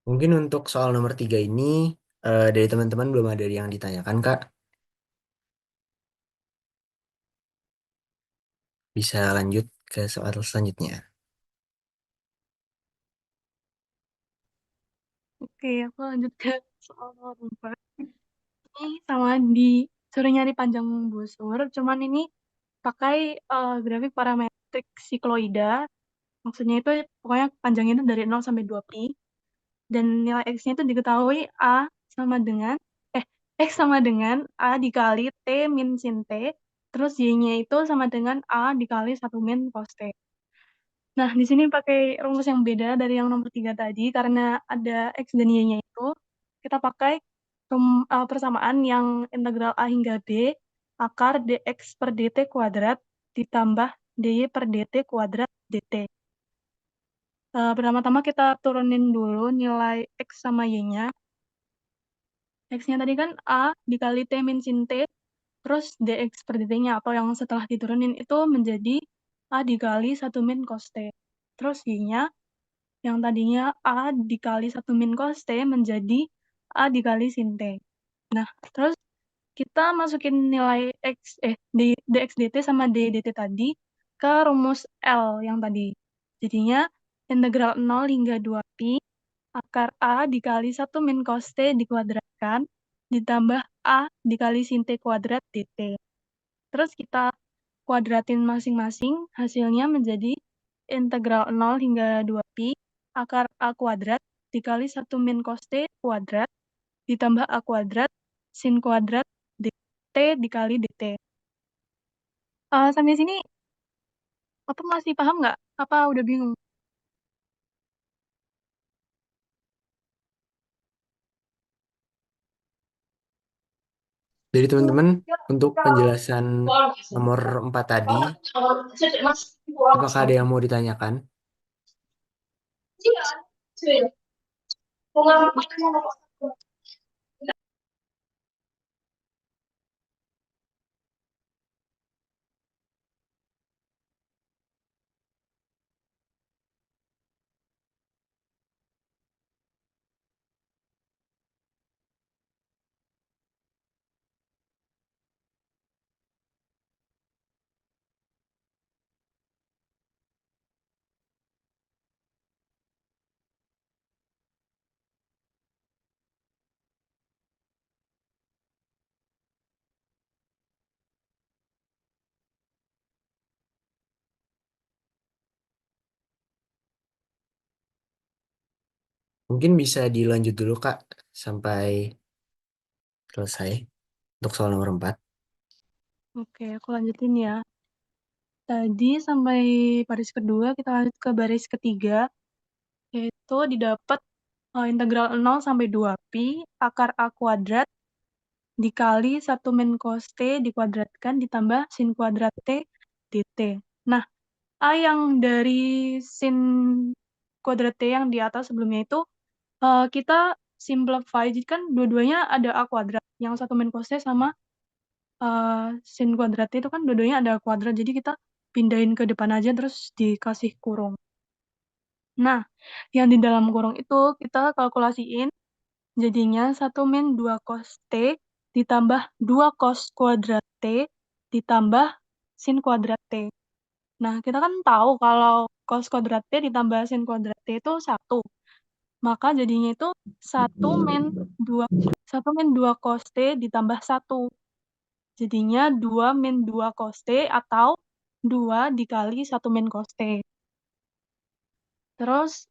Mungkin untuk soal nomor 3 ini dari teman-teman belum ada yang ditanyakan, Kak. Bisa lanjut ke soal selanjutnya. Oke, aku lanjut ke soal nomor 4. Ini sama disuruh nyari panjang busur, cuman ini pakai grafik parametrik sikloida. Maksudnya itu pokoknya panjangnya itu dari 0 sampai 2pi. Dan nilai X-nya itu diketahui sama dengan, eh, X sama dengan A dikali T min sin T. Terus Y-nya itu sama dengan A dikali 1 min cos T. Nah, di sini pakai rumus yang beda dari yang nomor 3 tadi, karena ada X dan Y-nya itu. Kita pakai persamaan yang integral A hingga D, akar dx per dt kuadrat, ditambah dy per dt kuadrat dt. Pertama-tama kita turunin dulu nilai X sama Y-nya. X-nya tadi kan A dikali T min sin T, terus dx per dt-nya, atau yang setelah diturunin itu menjadi A dikali 1 min cos T. Terus Y-nya yang tadinya A dikali 1 min cos T menjadi A dikali sin T. Nah, terus kita masukin nilai dx dt sama d dt tadi ke rumus L yang tadi. Jadinya integral 0 hingga 2pi akar A dikali 1 min cos T dikuadratkan ditambah A dikali sin T kuadrat dt. Terus kita kuadratin masing-masing, hasilnya menjadi integral 0 hingga 2pi akar A kuadrat dikali 1 min cos T kuadrat ditambah A kuadrat sin kuadrat dt dikali dt. Sampai sini apa masih paham nggak? Apa udah bingung? Dari teman-teman, untuk penjelasan nomor 4 tadi, apakah ada yang mau ditanyakan? Mungkin bisa dilanjut dulu, Kak, sampai selesai untuk soal nomor 4. Oke, aku lanjutin ya. Tadi sampai baris kedua, kita lanjut ke baris ketiga, yaitu didapat integral 0 sampai 2pi akar A kuadrat dikali 1 min cos T dikuadratkan ditambah sin kuadrat T dt. Nah, A yang dari sin kuadrat T yang di atas sebelumnya itu kita simplify. Jadi kan dua-duanya ada A kuadrat. Yang 1 min cos T sama sin kuadrat T itu kan dua-duanya ada A kuadrat. Jadi kita pindahin ke depan aja terus dikasih kurung. Nah, yang di dalam kurung itu kita kalkulasiin jadinya 1 min 2 cos T ditambah 2 cos kuadrat T ditambah sin kuadrat T. Nah, kita kan tahu kalau cos kuadrat T ditambah sin kuadrat T itu 1. Maka jadinya itu 1 min 2, 1 min 2 cos T ditambah 1. Jadinya 2 min 2 cos T atau 2 dikali 1 min cos T. Terus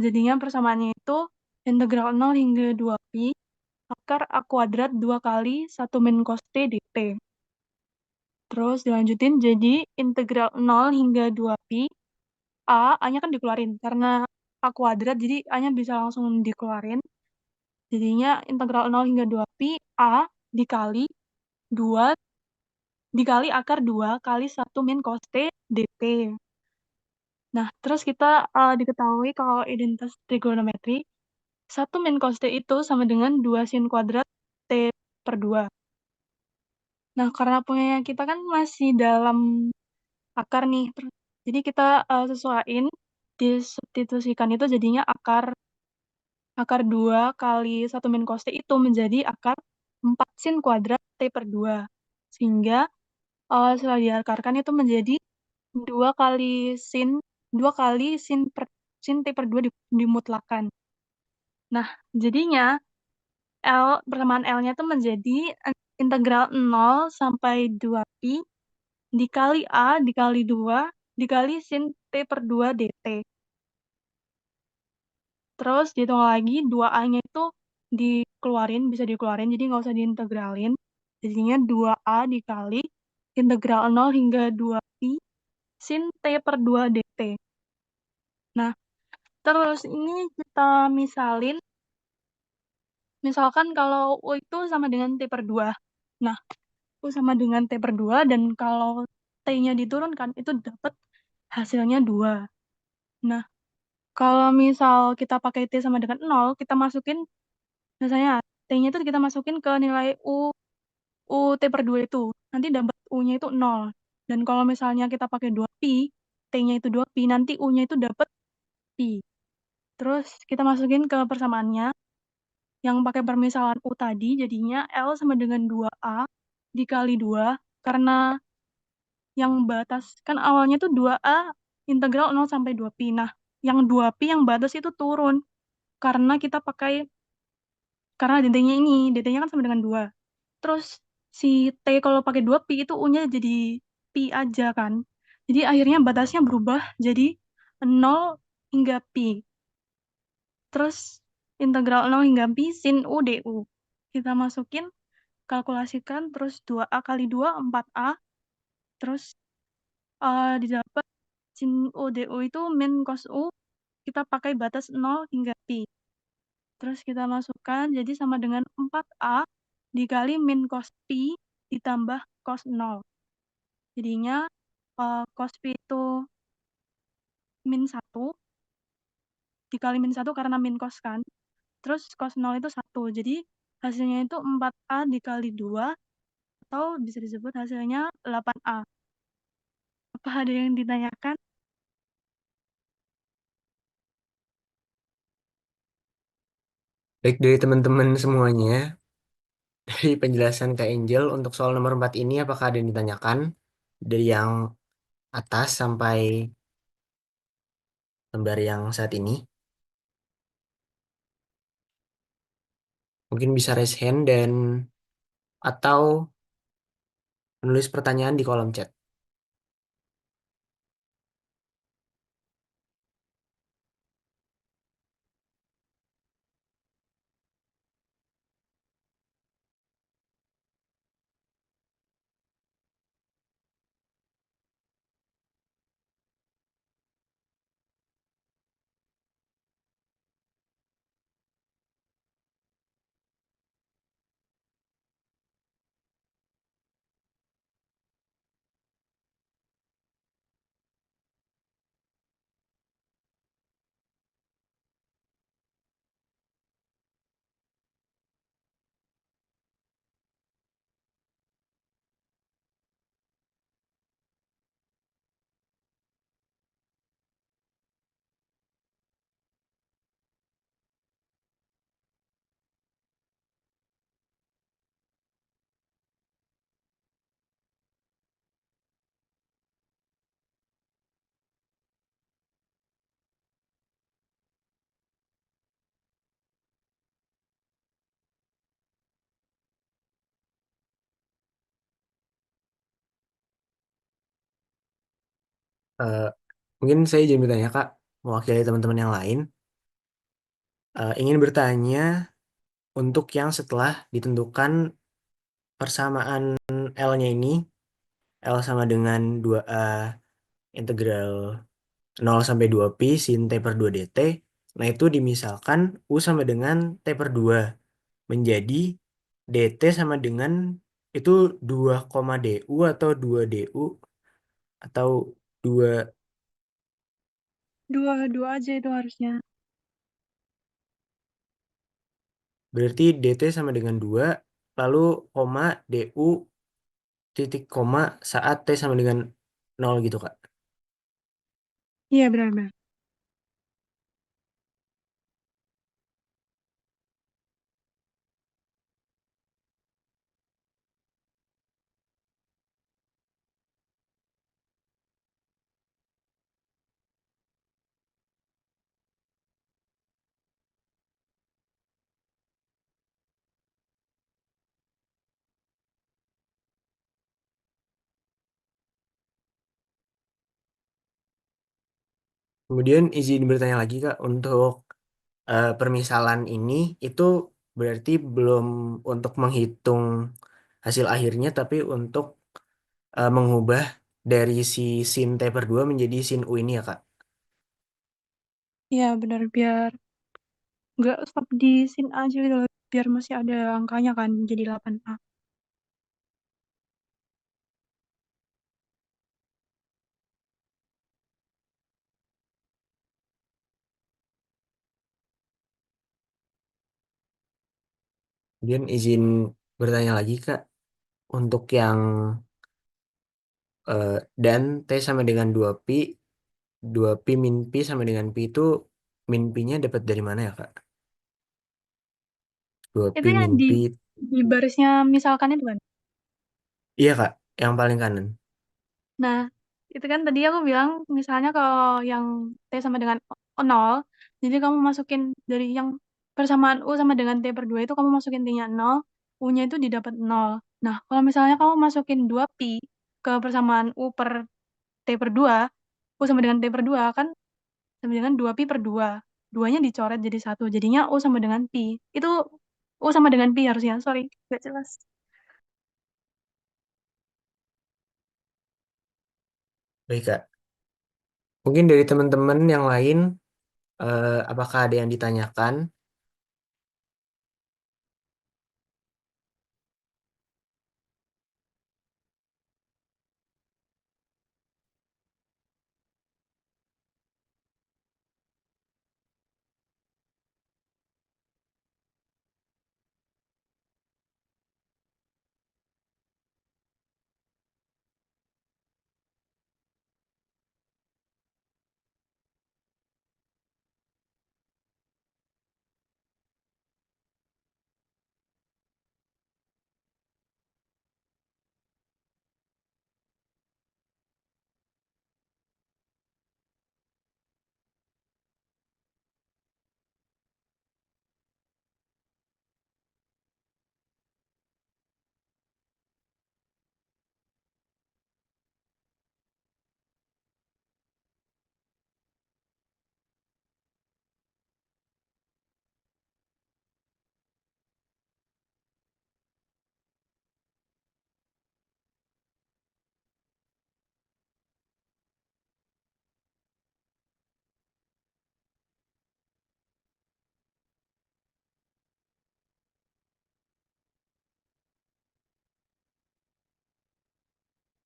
jadinya persamaannya itu integral 0 hingga 2pi akar A kuadrat 2 kali 1 min cos T dt. Terus dilanjutin jadi integral 0 hingga 2pi A-nya kan dikeluarin karena A kuadrat jadi A-nya bisa langsung dikeluarin. Jadinya integral 0 hingga 2pi A dikali 2 dikali akar 2 kali 1 min cos T dt. Nah, terus kita diketahui kalau identitas trigonometri 1 min cos T itu sama dengan 2 sin kuadrat T per 2. Nah, karena punya kita kan masih dalam akar nih, jadi kita sesuaiin, disubstitusikan itu jadinya akar akar 2 kali 1 min cos T itu menjadi akar 4 sin kuadrat T per 2. Sehingga setelah diakarkan itu menjadi 2 kali sin 2 kali sin T per 2 dimutlakan. Nah, jadinya persamaan L-nya itu menjadi integral 0 sampai 2pi dikali A dikali 2 dikali sin T per 2 dt. Terus dihitung lagi 2A-nya itu bisa dikeluarin, jadi nggak usah diintegralin. Jadinya 2A dikali integral 0 hingga 2pi sin T per 2 dt. Nah, terus ini kita misalkan kalau U itu sama dengan T per 2. Nah, U sama dengan T per 2, dan kalau T-nya diturunkan, itu dapat hasilnya 2. Nah, kalau misal kita pakai T sama dengan 0, kita masukin, misalnya T-nya itu kita masukin ke nilai U T per 2 itu. Nanti dapat U-nya itu 0. Dan kalau misalnya kita pakai 2pi, T-nya itu 2pi, nanti U-nya itu dapat pi. Terus kita masukin ke persamaannya, yang pakai permisalan U tadi, jadinya L sama dengan 2A dikali 2, karena yang batas, kan awalnya tuh 2A integral 0 sampai 2pi. Nah, yang 2pi yang batas itu turun, karena kita pakai, karena dt-nya kan sama dengan 2. Terus si T kalau pakai 2pi itu U-nya jadi pi aja kan. Jadi akhirnya batasnya berubah jadi 0 hingga pi. Terus integral 0 hingga pi sin U du. Kita masukin, kalkulasikan, terus 2A kali 2, 4A. Terus didapat sin U du itu min cos U, kita pakai batas 0 hingga pi. Terus kita masukkan, jadi sama dengan 4A dikali min cos pi ditambah cos 0. Jadinya cos pi itu min 1 dikali min 1 karena min cos kan. Terus cos 0 itu 1. Jadi hasilnya itu 4A dikali 2, atau bisa disebut hasilnya 8A. Apa ada yang ditanyakan? Baik dari teman-teman semuanya, dari penjelasan Kak Angel untuk soal nomor 4 ini, apakah ada yang ditanyakan? Dari yang atas sampai lembar yang saat ini. Mungkin bisa raise hand dan atau menulis pertanyaan di kolom chat. Eh, Mungkin saya izin bertanya Kak, mewakili teman-teman yang lain. Ingin bertanya untuk yang setelah ditentukan persamaan L-nya ini, L sama dengan 2A integral 0 sampai 2pi sin T per 2 dt. Nah itu dimisalkan U sama dengan T per 2 menjadi dt sama dengan itu 2, du atau 2 du atau 2, 2 aja itu harusnya. berarti dt sama dengan 2 lalu koma du titik koma saat T sama dengan 0 gitu Kak. Iya, benar-benar. Kemudian izin bertanya lagi Kak, untuk permisalan ini itu berarti belum untuk menghitung hasil akhirnya, tapi untuk mengubah dari si sin T per 2 menjadi sin U ini ya Kak. Iya, benar, biar nggak stop di sin A aja gitu loh. Biar masih ada angkanya kan, jadi 8A. Kemudian izin bertanya lagi Kak, untuk yang eh, dan T sama dengan 2pi, 2pi min pi sama dengan pi itu min pi-nya dapat dari mana ya Kak? Dua Itu pi yang min di, pi, barisnya misalkan itu kan. iya Kak, yang paling kanan. Nah, itu kan tadi aku bilang, misalnya kalau yang T sama dengan nol, jadi kamu masukin dari yang persamaan U sama dengan T per 2 itu kamu masukin T-nya nol, U-nya itu didapat nol. Nah, kalau misalnya kamu masukin 2pi ke persamaan U per T per 2, U sama dengan T per 2 kan sama dengan 2pi per 2. Duanya dicoret jadi satu, jadinya U sama dengan pi. Itu U sama dengan pi harusnya, sorry, gak jelas. Baik Kak. Mungkin dari teman-teman yang lain, apakah ada yang ditanyakan?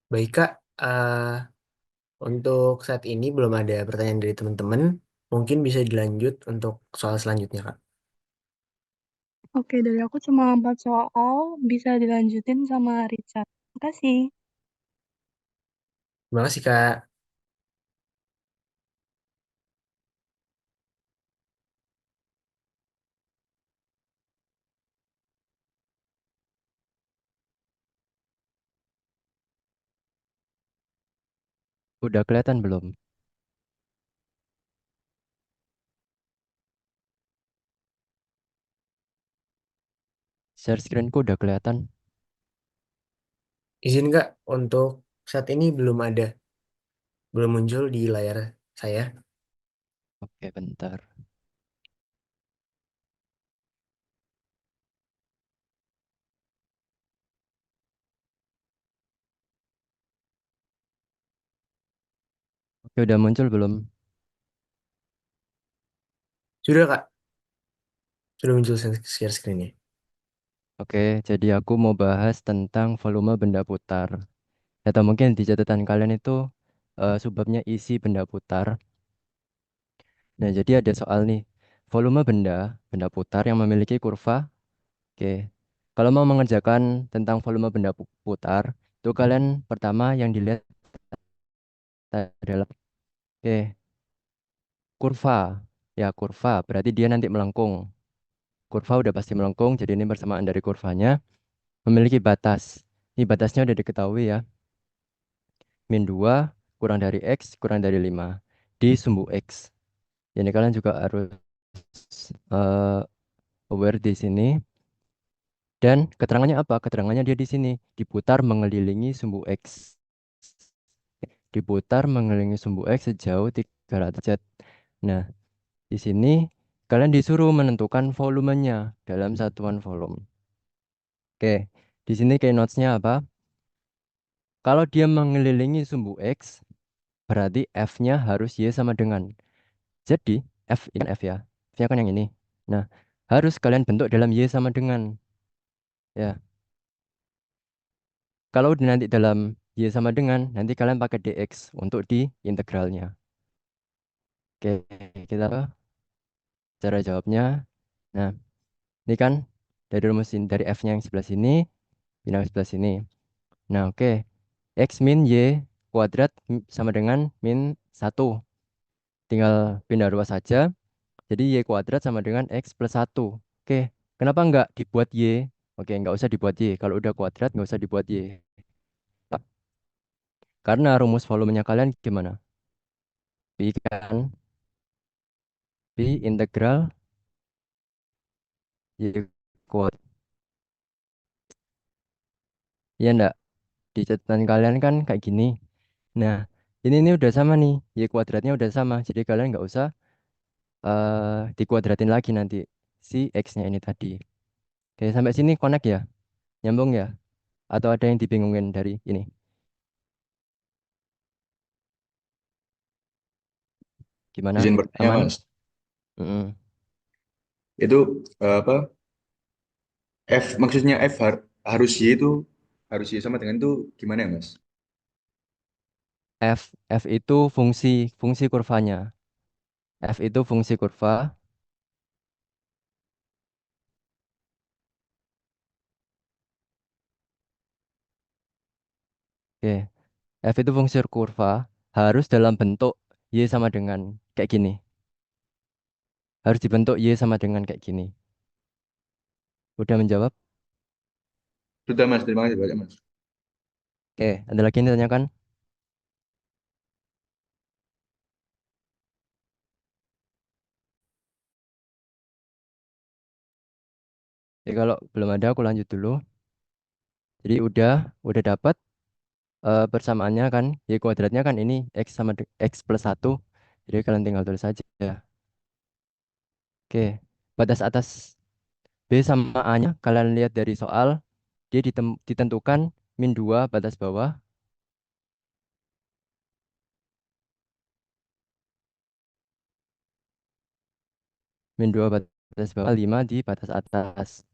Baik Kak, untuk saat ini belum ada pertanyaan dari teman-teman. Mungkin bisa dilanjut untuk soal selanjutnya Kak. Oke, dari aku cuma 4 soal, bisa dilanjutin sama Richard. Makasih. Terima kasih Kak. Udah kelihatan belum? Share screenku udah kelihatan. Izin Kak, untuk saat ini belum muncul di layar saya. Oke, bentar. Oke, udah muncul belum? Sudah Kak, sudah muncul share screen-nya. Oke, jadi aku mau bahas tentang volume benda putar. Atau mungkin di catatan kalian itu subbabnya isi benda putar. Nah, jadi ada soal nih. Volume benda putar yang memiliki kurva. Oke. Kalau mau mengerjakan tentang volume benda putar, itu kalian pertama yang dilihat adalah kurva. Ya, kurva berarti dia nanti melengkung. Kurva udah pasti melengkung, jadi ini persamaan dari kurvanya memiliki batas. Ini batasnya udah diketahui ya. Min 2 kurang dari X kurang dari 5 di sumbu X. Jadi kalian juga harus eh, aware di sini. Dan keterangannya apa? Keterangannya dia di sini. Diputar mengelilingi sumbu X. Diputar mengelilingi sumbu X sejauh 300 Z. Nah, di sini kalian disuruh menentukan volumenya dalam satuan volume. Oke, di sini kayak notes-nya apa? Kalau dia mengelilingi sumbu X, berarti F-nya harus Y sama dengan. Jadi, F ini kan F ya. F-nya kan yang ini. Nah, harus kalian bentuk dalam Y sama dengan. Ya, kalau udah nanti dalam Y sama dengan, nanti kalian pakai dx untuk di integralnya. Oke, kita cara jawabnya. Nah, ini kan dari rumus ini, dari F-nya yang sebelah sini, pindah ke sebelah sini. Nah, oke. X min Y kuadrat sama dengan min 1. Tinggal pindah ruas saja. Jadi Y kuadrat sama dengan X plus 1. Oke, kenapa nggak dibuat Y? Oke, nggak usah dibuat Y. Kalau udah kuadrat, nggak usah dibuat Y. Karena rumus volumenya kalian gimana? Pi kan? Pi integral Y kuadrat. Iya enggak? Di catatan kalian kan kayak gini. Nah, ini udah sama nih. Y kuadratnya udah sama. Jadi kalian nggak usah dikuadratin lagi nanti si X-nya ini tadi. Oke, sampai sini connect ya? Nyambung ya? Atau ada yang dibingungin dari ini? Gimana? Izin bertanya Aman? Mas, Mm-mm. itu apa? F maksudnya harus Y itu harus Y sama dengan itu gimana ya Mas? F itu fungsi fungsi kurvanya. F itu fungsi kurva. Oke, F itu fungsi kurva harus dalam bentuk Y sama dengan kayak gini. Harus dibentuk Y sama dengan kayak gini. Udah menjawab? Sudah Mas, terima kasih banyak Mas. Oke, ada lagi yang ditanyakan? Jadi kalau belum ada aku lanjut dulu. Jadi udah dapat persamaannya kan Y kuadratnya kan ini X sama X plus 1. Jadi kalian tinggal tulis saja. Oke, batas atas B sama A-nya kalian lihat dari soal dia ditentukan min 2 batas bawah, min 2 batas bawah, 5 di batas atas.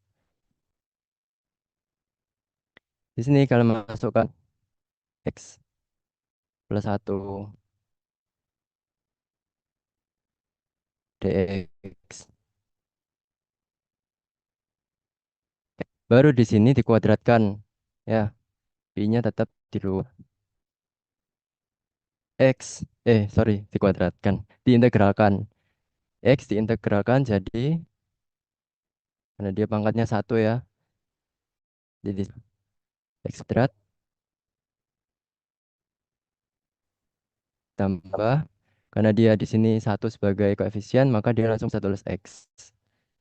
Di sini kalian masukkan X plus 1 dx. Baru di sini dikuadratkan. Ya, I-nya tetap di luar. Sorry, dikuadratkan. Diintegralkan. X diintegralkan jadi, karena dia pangkatnya 1 ya. Jadi X kuadrat tambah, karena dia di sini 1 sebagai koefisien, maka dia langsung bisa tulis X.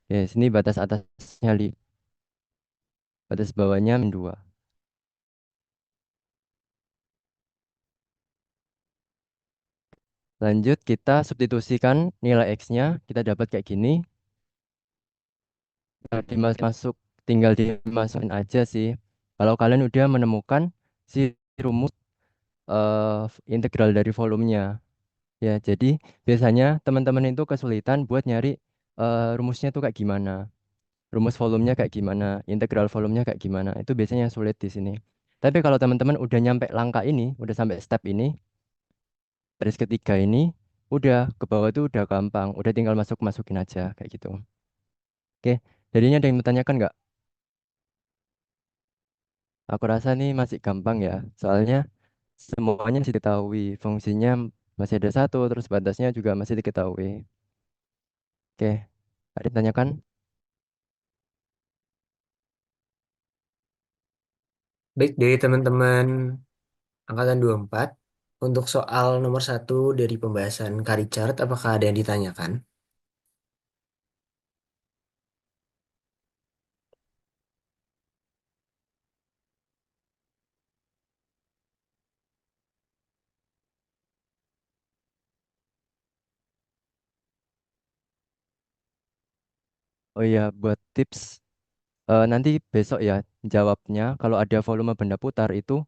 Oke, sini batas atasnya batas bawahnya min 2. Lanjut kita substitusikan nilai X-nya, kita dapat kayak gini. Tinggal dimasukin aja sih. Kalau kalian udah menemukan si rumus integral dari volumenya. Ya, jadi biasanya teman-teman itu kesulitan buat nyari rumusnya tuh kayak gimana. Rumus volumenya kayak gimana, integral volumenya kayak gimana. Itu biasanya yang sulit di sini. Tapi kalau teman-teman udah nyampe langkah ini, udah sampai step ini, baris ketiga ini, udah ke bawah tuh udah gampang. Udah tinggal masukin aja kayak gitu. Oke, jadinya ada yang bertanyakan nggak? Aku rasa nih masih gampang ya. Soalnya semuanya masih diketahui. Fungsinya masih ada satu, terus batasnya juga masih diketahui. Oke, ada yang tanyakan? Baik, dari teman-teman angkatan 24 untuk soal nomor satu dari pembahasan Kari Chart, apakah ada yang ditanyakan? Oh iya, buat tips nanti besok ya jawabnya kalau ada volume benda putar itu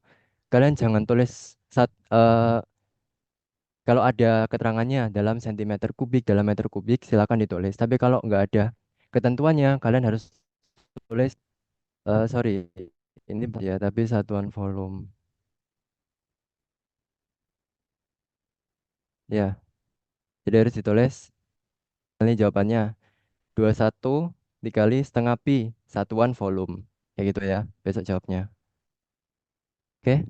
kalian jangan tulis kalau ada keterangannya dalam sentimeter kubik, dalam meter kubik silakan ditulis. Tapi kalau nggak ada ketentuannya kalian harus tulis sorry ini ya tapi satuan volume. Ya, jadi harus ditulis. Ini jawabannya 21 dikali setengah pi satuan volume. Kayak gitu ya. Besok jawabnya. Oke.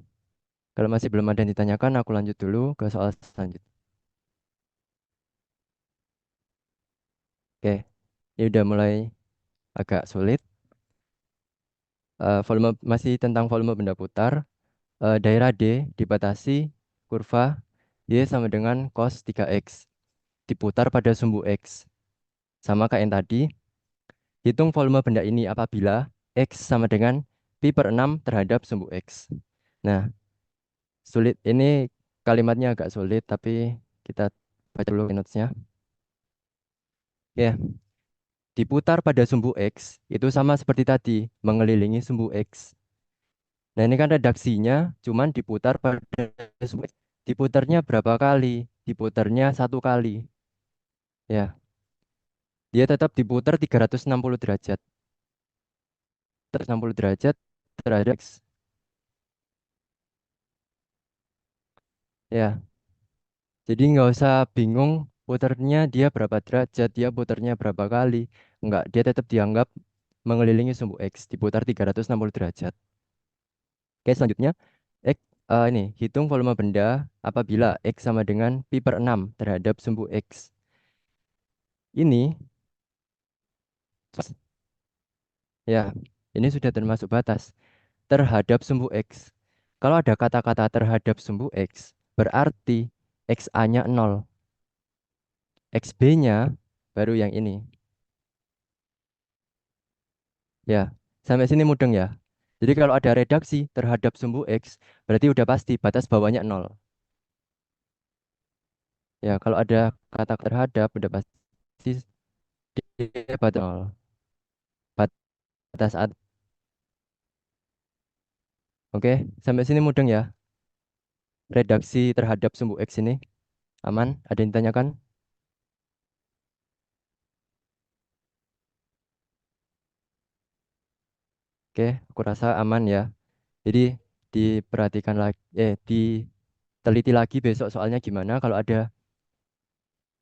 Kalau masih belum ada yang ditanyakan, aku lanjut dulu ke soal selanjutnya. Oke, ini udah mulai agak sulit. Volume masih tentang volume benda putar. Daerah D dibatasi kurva Y sama dengan cos 3x diputar pada sumbu X. Sama kayak yang tadi, hitung volume benda ini apabila X sama dengan pi per 6 terhadap sumbu X. Nah, sulit ini kalimatnya agak sulit, tapi kita baca dulu notes-nya. Ya, diputar pada sumbu X itu sama seperti tadi, mengelilingi sumbu X. Nah, ini kan redaksinya cuman diputar pada sumbu X. Diputarnya berapa kali? Diputarnya satu kali. Ya, dia tetap diputar 360 derajat. 360 derajat terhadap X. Ya, jadi nggak usah bingung putarnya dia berapa derajat, dia putarnya berapa kali. Enggak, dia tetap dianggap mengelilingi sumbu X, diputar 360 derajat. Oke, selanjutnya, X, ini, hitung volume benda apabila X sama dengan pi per 6 terhadap sumbu X. Ini, ya, ini sudah termasuk batas terhadap sumbu X. Kalau ada kata-kata terhadap sumbu X, berarti XA-nya 0. XB-nya baru yang ini. Ya, sampai sini mudeng ya. Jadi kalau ada redaksi terhadap sumbu X, berarti udah pasti batas bawahnya 0. Ya, kalau ada kata terhadap, udah pasti dia batas 0. Batas atas. Oke, sampai sini mudeng ya. Redaksi terhadap sumbu X ini. Aman? Ada yang ditanyakan? Oke, aku rasa aman ya. Jadi diperhatikan lagi, diteliti lagi besok soalnya gimana kalau ada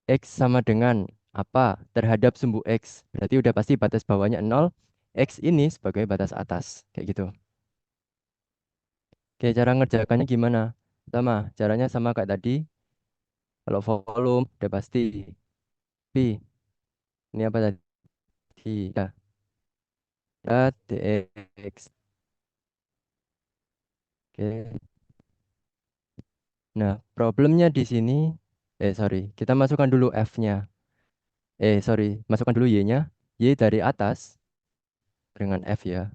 X sama dengan apa terhadap sumbu X. Berarti udah pasti batas bawahnya 0. X ini sebagai batas atas. Kayak gitu. Oke, cara ngerjakannya gimana? Sama, caranya sama kayak tadi. Kalau volume udah pasti. P, ini apa tadi? Ya, ya, dx. Oke. Nah, problemnya di sini, sorry, kita masukkan dulu F-nya. Sorry, masukkan dulu Y-nya. Y dari atas dengan F ya.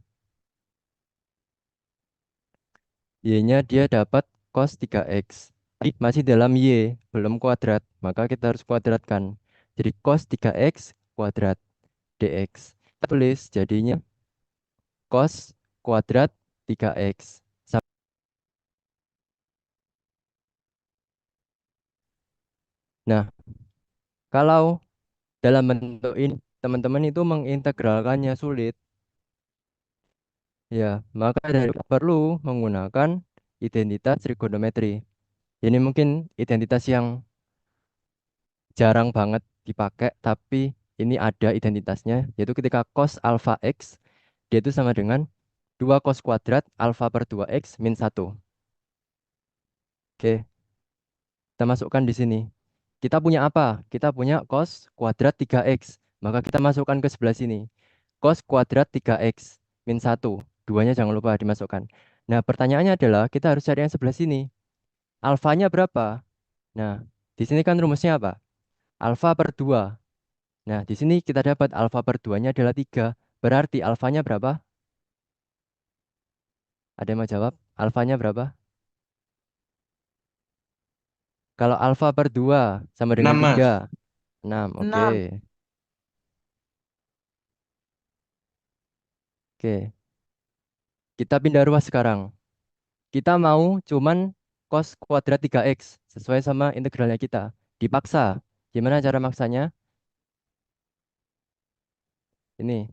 Y-nya dia dapat cos 3x. Masih dalam Y, belum kuadrat. Maka kita harus kuadratkan. Jadi cos 3x kuadrat dx. Kita tulis jadinya cos kuadrat 3x. Nah, kalau dalam bentuk ini teman-teman itu mengintegralkannya sulit, ya, maka dari perlu menggunakan identitas trigonometri. Ini mungkin identitas yang jarang banget dipakai, tapi ini ada identitasnya, yaitu ketika cos alpha x, dia itu sama dengan 2 cos kuadrat alpha per 2x min 1. Oke, kita masukkan di sini. Kita punya apa? Kita punya cos kuadrat 3x. Maka kita masukkan ke sebelah sini. Cos kuadrat 3x min 1. Duanya jangan lupa dimasukkan. Nah, pertanyaannya adalah kita harus cari yang sebelah sini. Alfanya berapa? Nah, di sini kan rumusnya apa? Alfa per 2. Nah, di sini kita dapat alfa per 2-nya adalah 3. Berarti alfanya berapa? Ada yang mau jawab? Alfanya berapa? Kalau alfa per 2 sama dengan 6 Mas. 3. 6, oke. 6. Oke, kita pindah ruas sekarang. Kita mau cuman cos kuadrat 3x sesuai sama integralnya kita. Dipaksa. Gimana cara maksanya? Ini,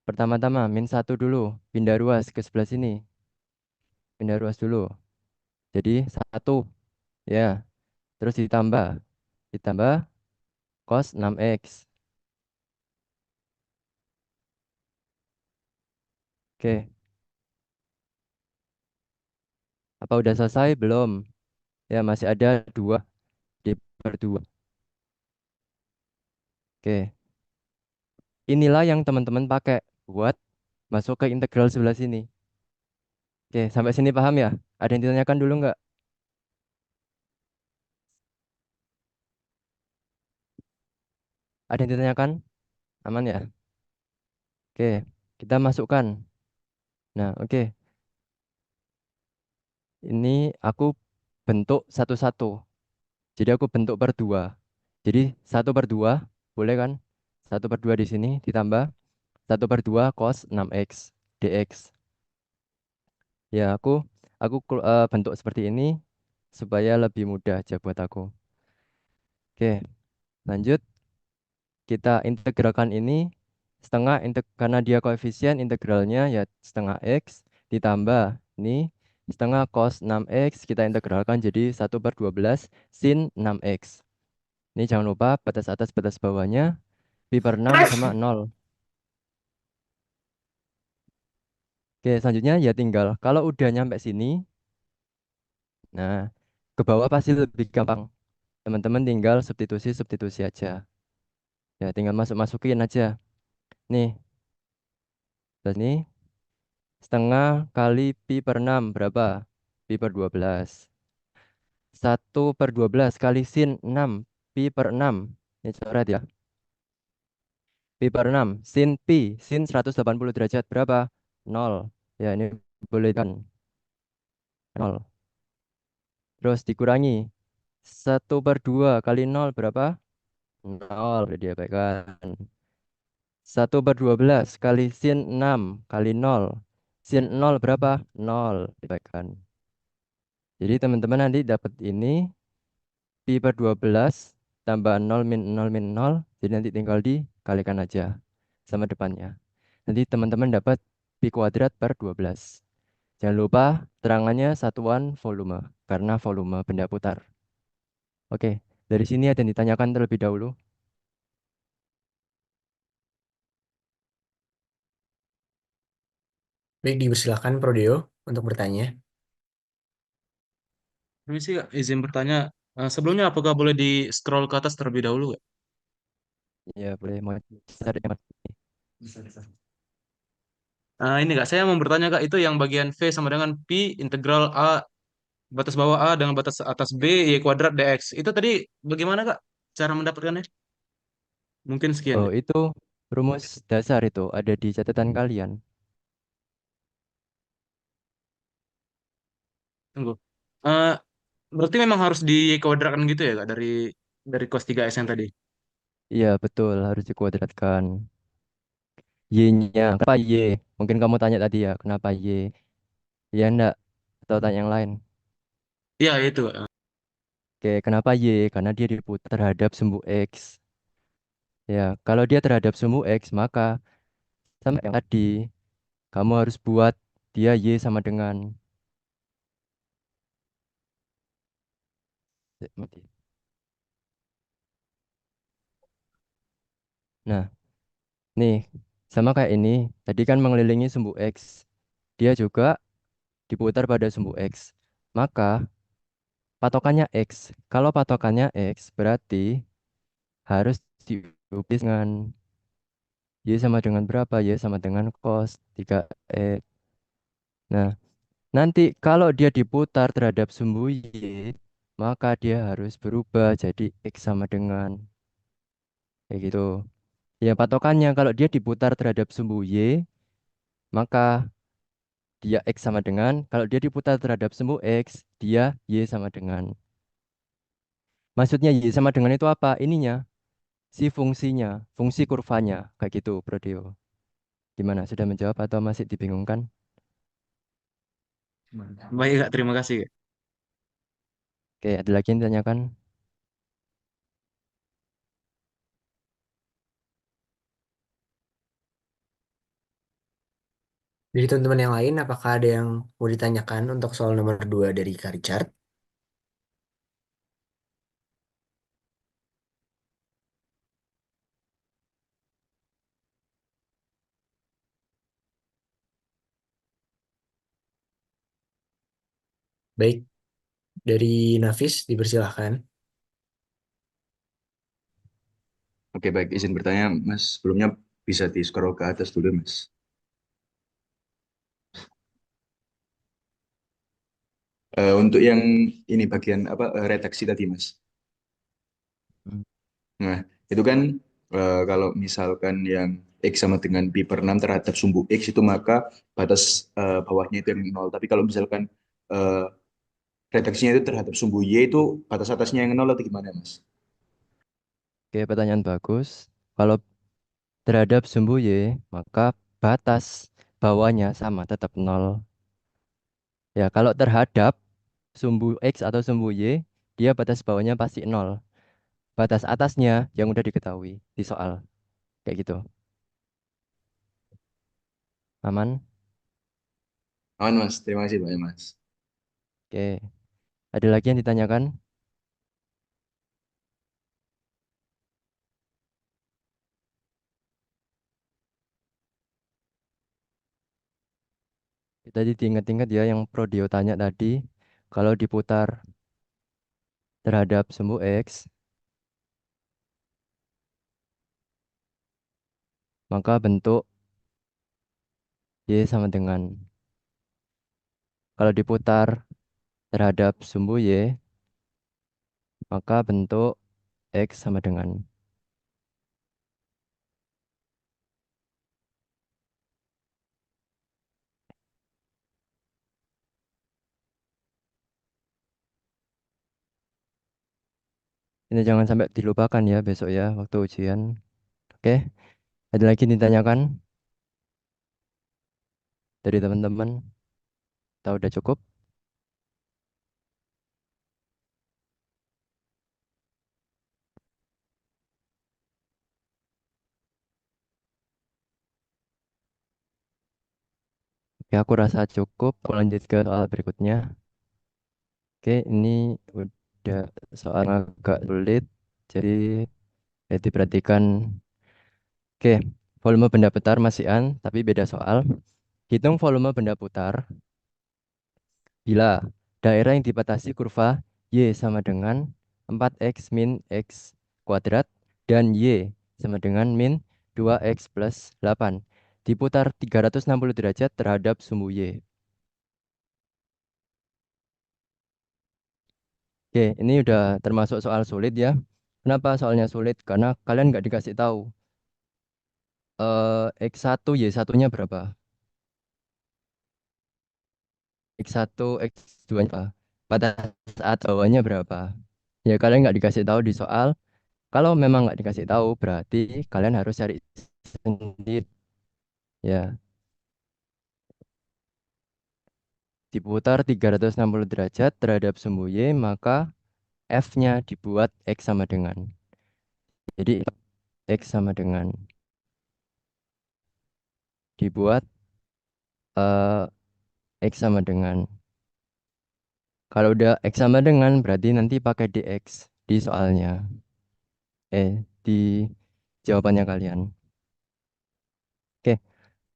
pertama-tama min 1 dulu. Pindah ruas ke sebelah sini. Pindah ruas dulu. Jadi 1. Ya, terus ditambah. Ditambah cos 6x. Oke, apa udah selesai? Belum. Ya, masih ada 2 di per 2. Oke, inilah yang teman-teman pakai buat masuk ke integral sebelah sini. Oke, sampai sini paham ya? Ada yang ditanyakan dulu nggak? Ada yang ditanyakan? Aman ya? Oke, kita masukkan. Nah, oke. Ini aku bentuk satu-satu. Jadi aku bentuk per 2. Jadi 1/2 boleh kan? 1/2 di sini ditambah 1/2 cos 6x dx. Ya, bentuk seperti ini supaya lebih mudah aja buat aku. Oke, lanjut. Kita integralkan ini karena dia koefisien integralnya ya setengah x ditambah ini setengah cos 6x kita integralkan jadi 1/12 sin 6x. Ini jangan lupa batas atas batas bawahnya pi per 6 sama 0. Oke, selanjutnya ya tinggal kalau udah nyampe sini, nah ke bawah pasti lebih gampang. Teman-teman tinggal substitusi aja. Ya tinggal masukin aja. Nih, terus nih setengah kali pi per 6 berapa? Pi per 12. 1/12 kali sin 6 pi per 6. Ini coret ya. Pi per 6. Sin 180 derajat berapa? 0. Ya ini boleh kan? 0. Terus dikurangi. 1/2 kali 0 berapa? 0. Udah diabaikan. 1/12 kali sin 6 kali 0. Sin 0 berapa? 0. Diabaikan. Jadi teman-teman nanti dapat ini pi per 12 tambah 0 min 0 min 0. Jadi nanti tinggal dikalikan aja sama depannya. Nanti teman-teman dapat pi kuadrat per 12. Jangan lupa terangannya satuan volume karena volume benda putar. Oke, dari sini ada yang ditanyakan terlebih dahulu. Baik, dipersilakan Prodeo untuk bertanya. Permisi Kak, izin bertanya. Sebelumnya apakah boleh di scroll ke atas terlebih dahulu Kak? Ya, boleh mau cari yang mana? Ini Kak, saya mau bertanya Kak, itu yang bagian V sama dengan Pi integral A batas bawah A dengan batas atas B Y kuadrat dx. Itu tadi bagaimana Kak cara mendapatkannya? Mungkin sekian Oh, deh. itu rumus dasar itu ada di catatan kalian. Tunggu. Eh, Berarti memang harus di Y kuadratkan gitu ya Kak dari cos 3x yang tadi. Iya, betul, harus dikuadratkan. Y-nya, kenapa Y? Mungkin kamu tanya tadi ya, kenapa Y? Ya enggak, atau tanya yang lain. Iya itu. Oke, kenapa Y? Karena dia diputar terhadap sumbu X. Ya, kalau dia terhadap sumbu X, maka sama yang tadi, kamu harus buat dia Y sama dengan. Mati. Nah, nih, sama kayak ini, tadi kan mengelilingi sumbu X. Dia juga diputar pada sumbu X. Maka patokannya X. Kalau patokannya X, berarti harus diubah dengan Y sama dengan berapa? Y sama dengan cos 3X. Nah, nanti kalau dia diputar terhadap sumbu Y, maka dia harus berubah jadi X sama dengan kayak gitu. Ya, patokannya kalau dia diputar terhadap sumbu Y, maka dia X sama dengan, kalau dia diputar terhadap sumbu X, dia Y sama dengan. Maksudnya Y sama dengan itu apa? Ininya, si fungsinya, fungsi kurvanya, kayak gitu, Bro Dio. Gimana? Sudah menjawab atau masih dibingungkan? Baik Kak, terima kasih. Oke, ada lagi yang ditanyakan? Dari teman-teman yang lain, apakah ada yang mau ditanyakan untuk soal nomor 2 dari Kak Richard? Baik, dari Nafis dipersilahkan. Oke, baik. Izin bertanya, Mas. Sebelumnya bisa di-scroll ke atas dulu, Mas. Untuk yang ini bagian apa redaksi tadi, Mas. Hmm. Nah, itu kan kalau misalkan yang X sama dengan pi per 6 terhadap sumbu X itu maka batas bawahnya itu yang nol. Tapi kalau misalkan eh, redaksinya itu terhadap sumbu Y itu batas atasnya yang nol atau gimana, Mas? Oke, pertanyaan bagus. Kalau terhadap sumbu Y, maka batas bawahnya sama, tetap nol. Ya, kalau terhadap sumbu X atau sumbu Y, dia batas bawahnya pasti nol. Batas atasnya yang udah diketahui di soal. Kayak gitu. Aman? Aman, Mas. Terima kasih banyak, Mas. Oke. Ada lagi yang ditanyakan? Tadi diingat-ingat ya yang Prodio tanya tadi. Kalau diputar terhadap sumbu X, maka bentuk Y sama dengan. Kalau diputar terhadap sumbu Y, maka bentuk X sama dengan. Ini jangan sampai dilupakan ya besok ya waktu ujian. Oke, ada lagi yang ditanyakan dari teman-teman? Tahu udah cukup? Oke, aku rasa cukup. Aku lanjut ke soal berikutnya. Oke, ini udah soal agak sulit. Jadi, ya diperhatikan. Oke, volume benda putar masih an, tapi beda soal. Hitung volume benda putar bila daerah yang dibatasi kurva Y sama dengan 4X min X kuadrat dan Y sama dengan min 2X plus 8 diputar 360 derajat terhadap sumbu Y. Oke, ini udah termasuk soal sulit ya. Kenapa soalnya sulit? Karena kalian nggak dikasih tahu X1 Y1-nya berapa? X1, X2-nya apa? Batas saat bawahnya berapa? Ya kalian nggak dikasih tahu di soal. Kalau memang nggak dikasih tahu, berarti kalian harus cari sendiri. Ya, diputar 360 derajat terhadap sumbu Y, maka F-nya dibuat X sama dengan. Jadi X sama dengan dibuat eh, X sama dengan. Kalau udah X sama dengan, berarti nanti pakai DX di soalnya. Di jawabannya kalian. Oke,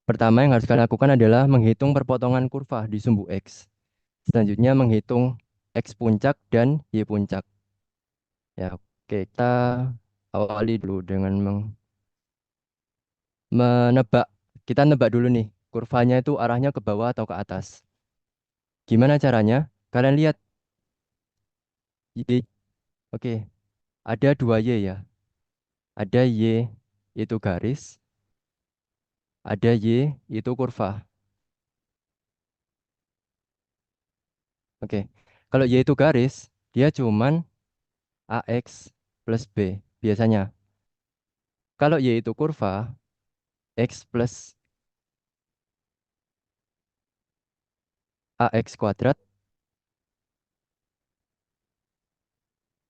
pertama yang harus kalian lakukan adalah menghitung perpotongan kurva di sumbu X. Selanjutnya menghitung X puncak dan Y puncak. Ya, oke, kita awali dulu dengan menebak. Kita nebak dulu nih, kurvanya itu arahnya ke bawah atau ke atas. Gimana caranya? Kalian lihat, Y, oke, ada dua Y ya. Ada Y itu garis, ada Y itu kurva. Oke, kalau Y itu garis, dia cuman AX plus B biasanya. Kalau Y itu kurva, X plus AX kuadrat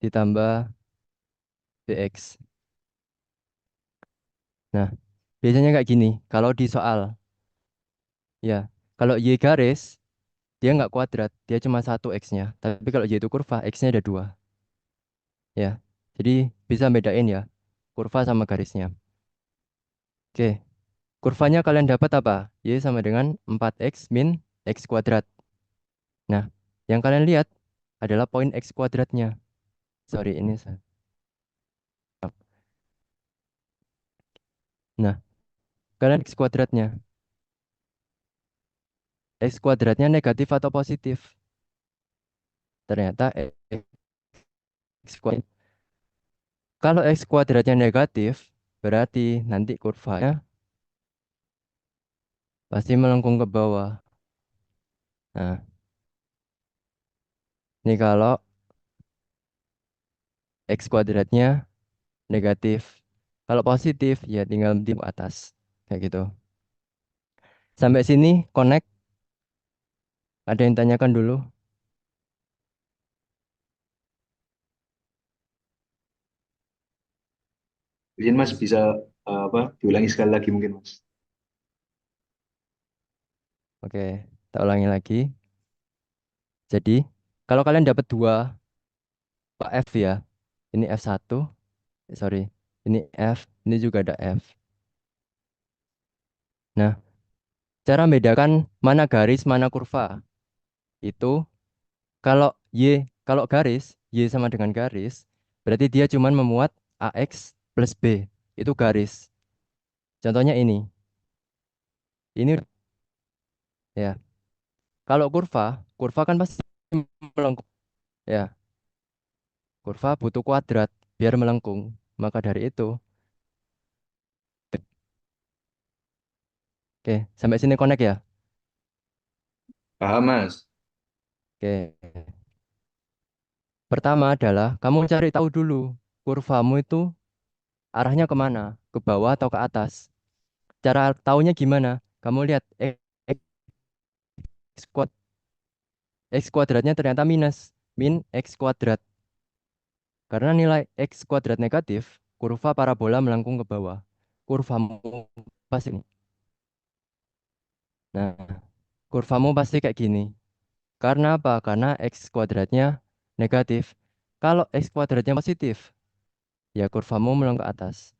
ditambah BX. Nah, biasanya kayak gini. Kalau di soal, ya, kalau Y garis, dia nggak kuadrat, dia cuma satu X-nya. Tapi kalau Y itu kurva, X-nya ada dua. Ya, jadi bisa bedain ya, kurva sama garisnya. Oke, kurvanya kalian dapat apa? Y sama dengan 4X min X kuadrat. Nah, yang kalian lihat adalah poin X kuadratnya. Sorry, ini saya. Nah, kalian X kuadratnya. X kuadratnya negatif atau positif? Ternyata X kuadrat. Kalau X kuadratnya negatif, berarti nanti kurvanya pasti melengkung ke bawah. Nah, ini kalau X kuadratnya negatif. Kalau positif, ya tinggal di atas. Kayak gitu. Sampai sini connect. Ada yang tanyakan dulu? Mungkin Mas bisa apa diulangi sekali lagi mungkin Mas. Oke, tak ulangi lagi. Jadi, kalau kalian dapat dua Pak F ya, ini F1, sorry, ini F, ini juga ada F. Nah, cara membedakan mana garis, mana kurva, itu kalau kalau garis, Y sama dengan garis, berarti dia cuma memuat AX plus B, itu garis. Contohnya ini ya. Kalau kurva, kurva kan pasti melengkung. Ya, kurva butuh kuadrat biar melengkung. Maka dari itu, oke, sampai sini connect ya. Paham Mas? Oke, pertama adalah kamu cari tahu dulu kurvamu itu arahnya kemana, ke bawah atau ke atas. Cara taunya gimana? Kamu lihat X, X kuadratnya ternyata min X kuadrat. Karena nilai X kuadrat negatif, kurva parabola melengkung ke bawah. Kurvamu pasti ini. Nah, kurvamu pasti kayak gini. Karena apa? Karena X kuadratnya negatif. Kalau X kuadratnya positif, ya kurvamu melengkung ke atas.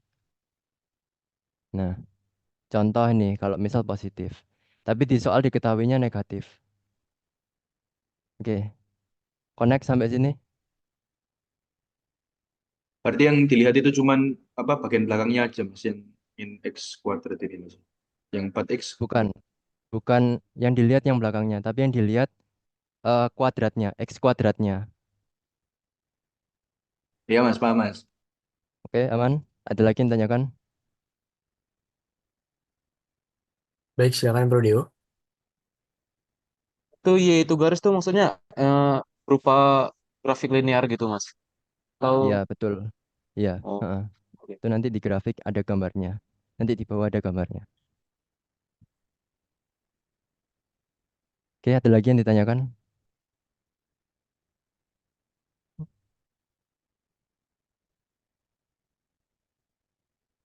Nah, contoh ini kalau misal positif. Tapi di soal diketahuinya negatif. Oke, connect sampai sini? Berarti yang dilihat itu cuman apa bagian belakangnya aja Mas yang in X kuadrat ini Mas. Yang 4X. Bukan, bukan yang dilihat yang belakangnya, tapi yang dilihat kuadratnya, X kuadratnya. Iya Mas, paham Mas. Oke, aman? Ada lagi yang tanyakan? Baik, silakan Bro Dio. Itu Y itu garis tuh maksudnya berupa grafik linear gitu, Mas. Tahu? Iya, betul. Iya, Oh, heeh. oke. Itu nanti di grafik ada gambarnya. Nanti di bawah ada gambarnya. Oke, ada lagi yang ditanyakan?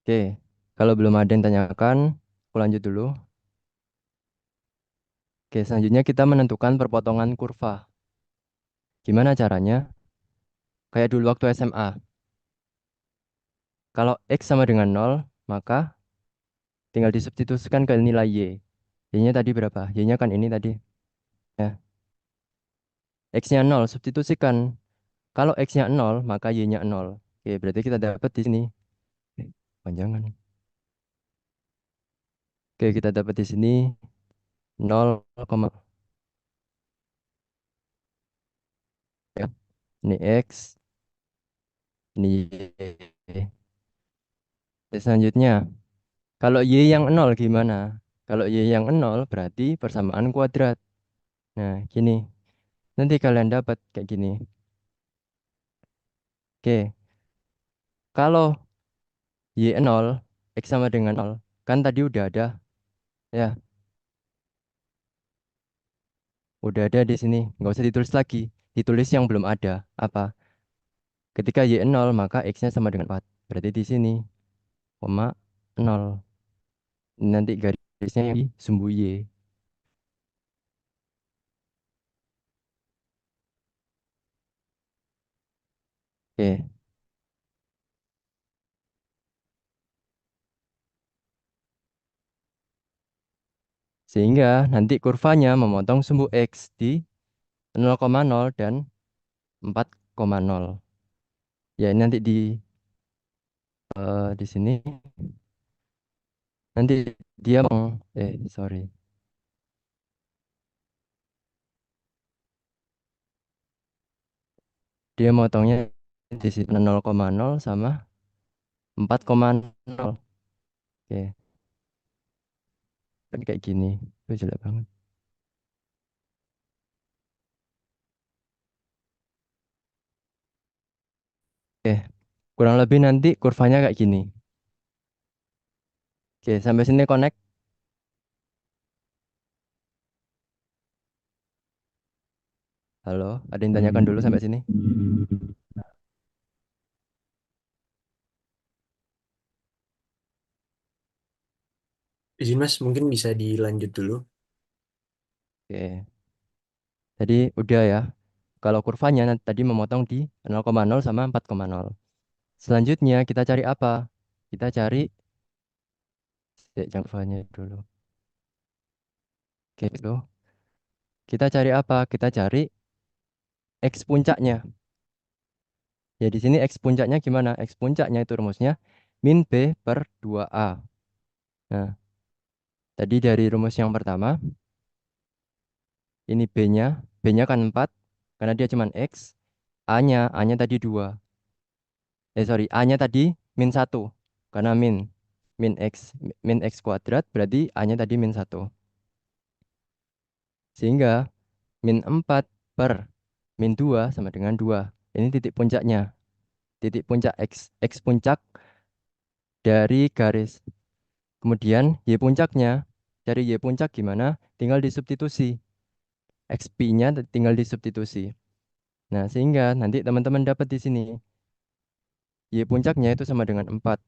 Oke, kalau belum ada yang tanyakan, aku lanjut dulu. Oke, selanjutnya kita menentukan perpotongan kurva. Gimana caranya? Kayak dulu waktu SMA. Kalau X sama dengan 0, maka tinggal disubstitusikan ke nilai Y. Y-nya tadi berapa? Y-nya kan ini tadi. Ya. X-nya 0, substitusikan. Kalau X-nya 0, maka Y-nya 0. Oke, berarti kita dapat di sini. Panjangan. Oke, kita dapat di sini 0, ya. Ini X, ini Y. Terus selanjutnya, kalau Y yang 0 gimana? Kalau Y yang 0 berarti persamaan kuadrat. Nah, gini. Nanti kalian dapat kayak gini. Oke, kalau Y 0, X sama dengan 0. Kan tadi udah ada. Ya, Udah ada di sini, nggak usah ditulis lagi. Ditulis yang belum ada. Apa? Ketika Y 0, maka X-nya sama dengan 4. Berarti di sini, koma 0. Nanti garisnya yang di sumbu Y. Oke, sehingga nanti kurvanya memotong sumbu X di 0,0 dan 4,0. Ya, ini nanti di sini nanti dia sorry. Dia motongnya di sini 0,0 sama 4,0. Oke, kan kayak gini. Itu jelek banget. Oke, kurang lebih nanti kurvanya kayak gini. Oke, sampai sini connect. Halo, ada yang tanyakan dulu sampai sini? Izin Mas, mungkin bisa dilanjut dulu. Oke, tadi udah ya. Kalau kurvanya nanti tadi memotong di 0,0 sama 4,0. Selanjutnya kita cari apa? Kita cari jangan kurvanya dulu. Oke, itu. Kita cari apa? Kita cari X puncaknya. Ya di sini X puncaknya gimana? X puncaknya itu rumusnya min B per 2A. Nah, tadi dari rumus yang pertama, ini B-nya. B-nya kan 4, karena dia cuman X. A-nya tadi 2. Sorry, A-nya tadi min 1. Karena min X kuadrat, berarti A-nya tadi min 1. Sehingga min 4 per min 2 sama dengan 2. Ini titik puncaknya. Titik puncak X. X puncak dari garis. Kemudian Y puncaknya. Dari Y puncak gimana? Tinggal disubstitusi. XP-nya tinggal disubstitusi. Nah, sehingga nanti teman-teman dapat di sini. Y puncaknya itu sama dengan 4.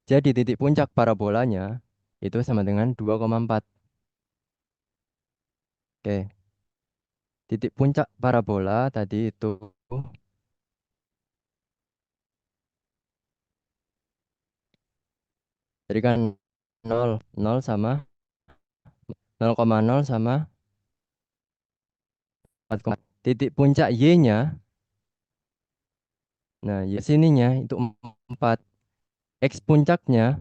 Jadi titik puncak parabolanya itu sama dengan 2,4. Oke. Titik puncak parabola tadi itu. Jadi kan 0, 0 sama 0,0 sama 4,4. Titik puncak Y-nya, nah Y sininya itu 4. X puncaknya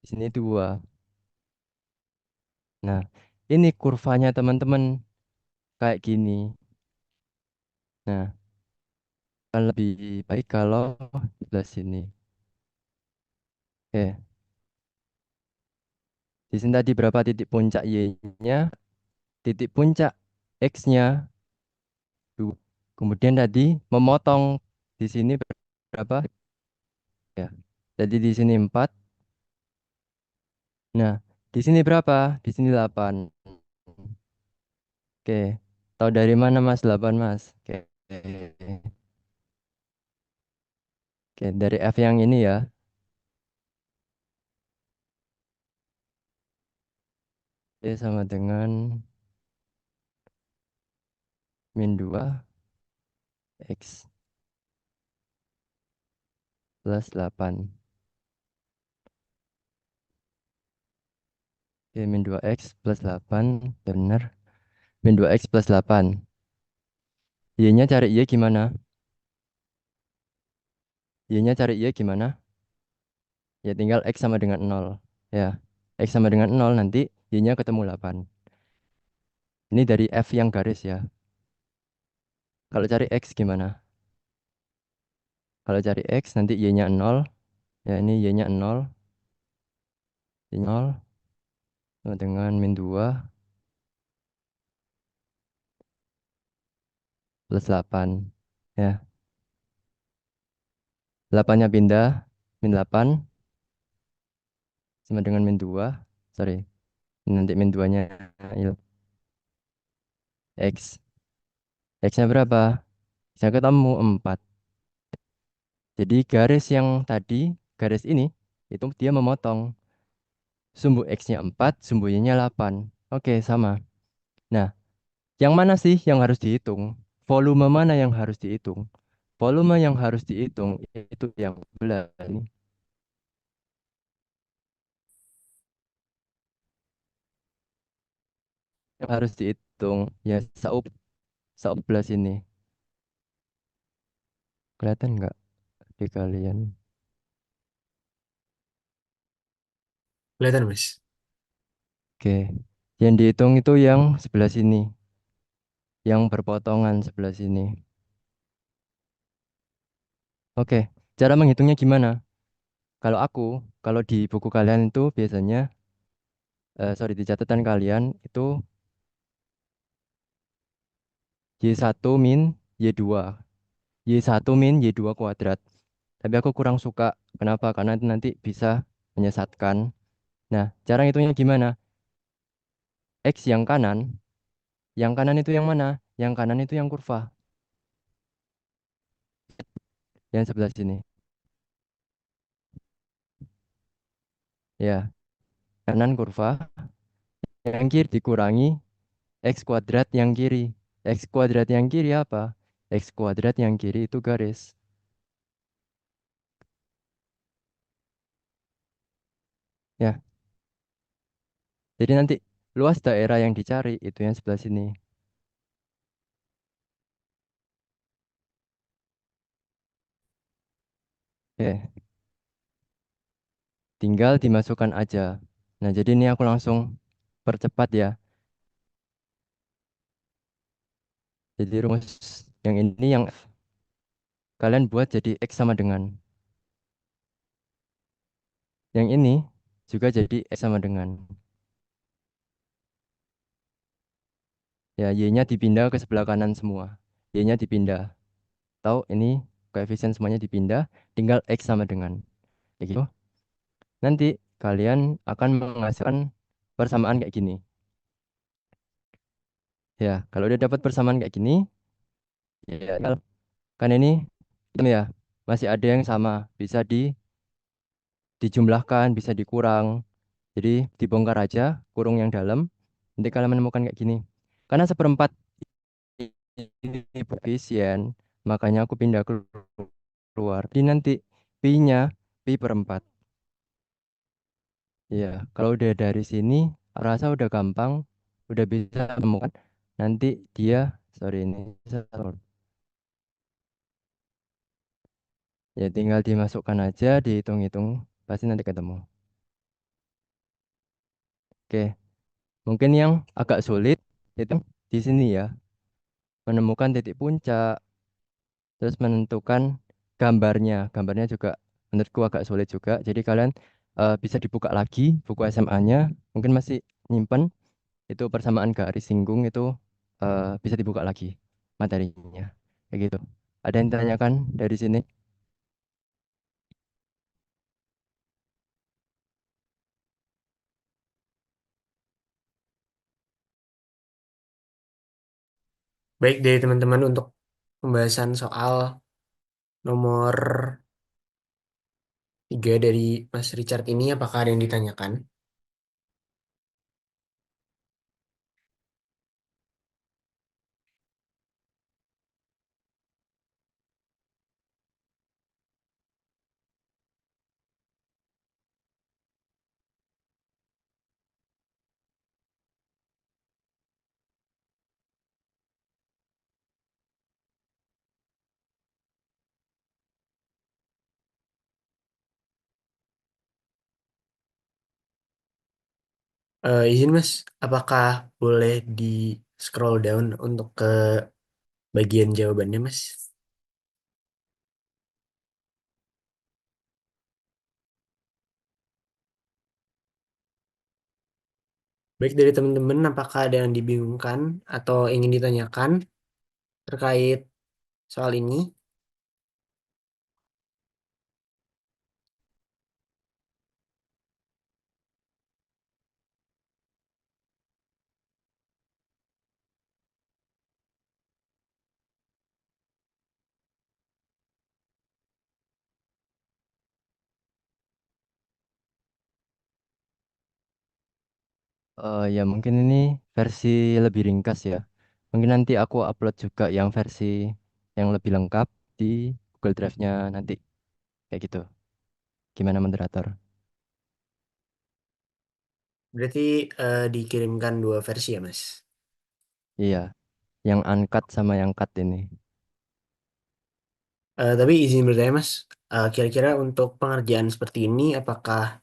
di sini 2. Nah, ini kurvanya teman-teman kayak gini. Nah, akan lebih baik kalau sebelah sini. Oke, di sini tadi berapa titik puncak Y-nya? Titik puncak X-nya. Kemudian tadi memotong di sini berapa? Ya. Jadi di sini 4. Nah, di sini berapa? Di sini 8. Oke. Tahu dari mana Mas 8 Mas? Oke. Oke, dari F yang ini ya. Oke, sama dengan min 2 X plus 8. Oke, min 2X plus 8. Benar. Min 2X plus 8. Y-nya cari Y gimana? Y-nya cari Y gimana? Ya tinggal X sama dengan 0. Ya, X sama dengan 0 nanti Y-nya ketemu 8. Ini dari F yang garis ya. Kalau cari X gimana? Kalau cari X nanti Y-nya 0. Ya ini Y-nya 0. Y 0 sama dengan min 2 plus 8. Ya, 8-nya pindah. Min 8 sama dengan min 2. Sorry, ini nanti min 2-nya hilang. X. X-nya berapa? X-nya ketemu 4. Jadi garis yang tadi, garis ini, itu dia memotong. Sumbu X-nya 4, sumbu Y-nya 8. Oke, sama. Nah, yang mana sih yang harus dihitung? Volume mana yang harus dihitung? Volume yang harus dihitung itu yang sebelah ini. Yang harus dihitung ya saup belah sini. Kelihatan nggak di kalian? Kelihatan, Mas. Oke. Yang dihitung itu yang sebelah sini, yang berpotongan sebelah sini. Oke. Cara menghitungnya gimana? Kalau aku, kalau di buku kalian itu biasanya, sorry, di catatan kalian itu Y1 min Y2. Y1 min Y2 kuadrat. Tapi aku kurang suka. Kenapa? Karena itu nanti bisa menyesatkan. Nah, cara ngitungnya gimana? X yang kanan itu yang mana? Yang kanan itu yang kurva, yang sebelah sini. Ya, kanan kurva, yang kiri dikurangi X kuadrat yang kiri. X kuadrat yang kiri apa? X kuadrat yang kiri itu garis. Ya, jadi nanti luas daerah yang dicari itu yang sebelah sini. Oke, tinggal dimasukkan aja. Nah, jadi ini aku langsung percepat ya. Jadi rumus yang ini yang kalian buat jadi X sama dengan. Yang ini juga jadi X sama dengan. Ya, Y-nya dipindah ke sebelah kanan semua. Y-nya dipindah. Tahu ini koefisien semuanya dipindah, tinggal X sama dengan. Ya gitu. Nanti kalian akan menghasilkan persamaan kayak gini. Ya, kalau udah dapat persamaan kayak gini, ya kan ini ya masih ada yang sama, bisa dijumlahkan, bisa dikurang. Jadi dibongkar aja kurung yang dalam. Nanti kalian menemukan kayak gini. Karena seperempat ini koefisien, makanya aku pindah keluar. Jadi nanti pi-nya pi per 4. Iya, kalau udah dari sini, rasa udah gampang, udah bisa menemukan. Nanti dia, sorry ini, ya tinggal dimasukkan aja, dihitung-hitung, pasti nanti ketemu. Oke, mungkin yang agak sulit itu di sini ya, menemukan titik puncak, terus menentukan gambarnya. Gambarnya juga menurutku agak sulit juga. Jadi kalian bisa dibuka lagi buku SMA-nya, mungkin masih nyimpen itu persamaan garis singgung itu bisa dibuka lagi materinya. Kayak gitu. Ada yang ditanyakan dari sini? Baik dari teman-teman untuk pembahasan soal nomor 3 dari Mas Richard ini, apakah ada yang ditanyakan? Izin Mas, apakah boleh di scroll down untuk ke bagian jawabannya Mas? Baik dari teman-teman, apakah ada yang dibingungkan atau ingin ditanyakan terkait soal ini? Ya mungkin ini versi lebih ringkas ya. Mungkin nanti aku upload juga yang versi yang lebih lengkap di Google Drive-nya nanti. Kayak gitu. Gimana moderator? Berarti dikirimkan dua versi ya, Mas? Iya, yang uncut sama yang cut ini. Tapi izin bertanya, Mas, kira-kira untuk pengerjaan seperti ini, apakah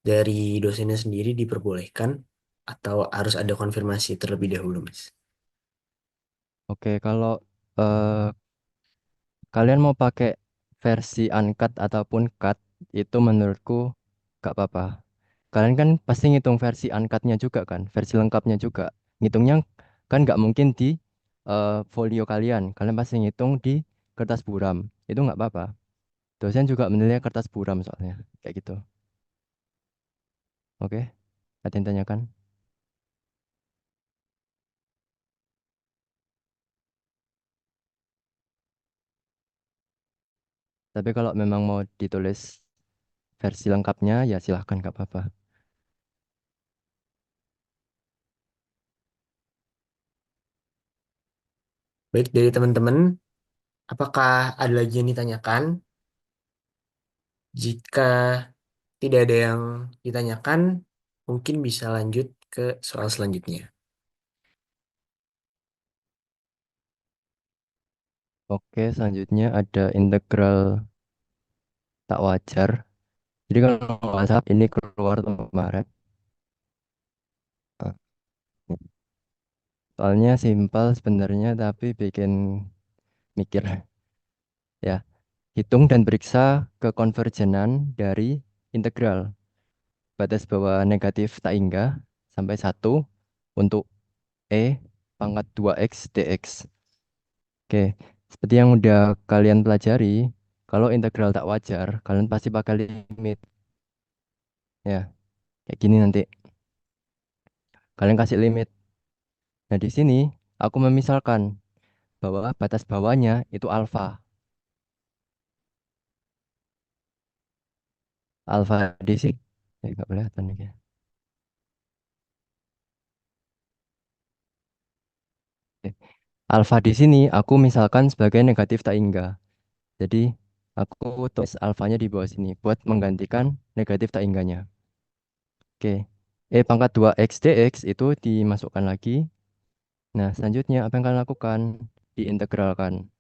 dari dosennya sendiri diperbolehkan atau harus ada konfirmasi terlebih dahulu, Mas? Oke, kalau eh, kalian mau pakai versi uncut ataupun cut, itu menurutku gak apa-apa. Kalian kan pasti ngitung versi uncut-nya juga kan, versi lengkapnya juga. Ngitungnya kan nggak mungkin di folio kalian. Kalian pasti ngitung di kertas buram. Itu nggak apa-apa. Dosen juga menilai kertas buram soalnya. Kayak gitu. Oke, ada yang tanyakan? Tapi kalau memang mau ditulis versi lengkapnya, ya silahkan nggak apa-apa. Baik, dari teman-teman, apakah ada lagi yang ditanyakan? Jika tidak ada yang ditanyakan, mungkin bisa lanjut ke soal selanjutnya. Oke, selanjutnya ada integral tak wajar. Jadi kalau nggak salah ini keluar kemarin. Ah, soalnya simpel sebenarnya tapi bikin mikir ya. Hitung dan periksa kekonvergenan dari integral batas bawah negatif tak hingga sampai 1 untuk E pangkat 2x dx. Oke, seperti yang udah kalian pelajari, kalau integral tak wajar, kalian pasti pakai limit. Ya, kayak gini nanti. Kalian kasih limit. Nah, di sini aku memisalkan bahwa batas bawahnya itu alfa. Alfa di sini. Nggak kelihatan nih ya. Oke. Alfa di sini aku misalkan sebagai negatif tak hingga. Jadi aku tulis alfanya di bawah sini buat menggantikan negatif tak hingganya. Oke. E pangkat 2x dx itu dimasukkan lagi. Nah, selanjutnya apa yang kalian lakukan? Diintegralkan.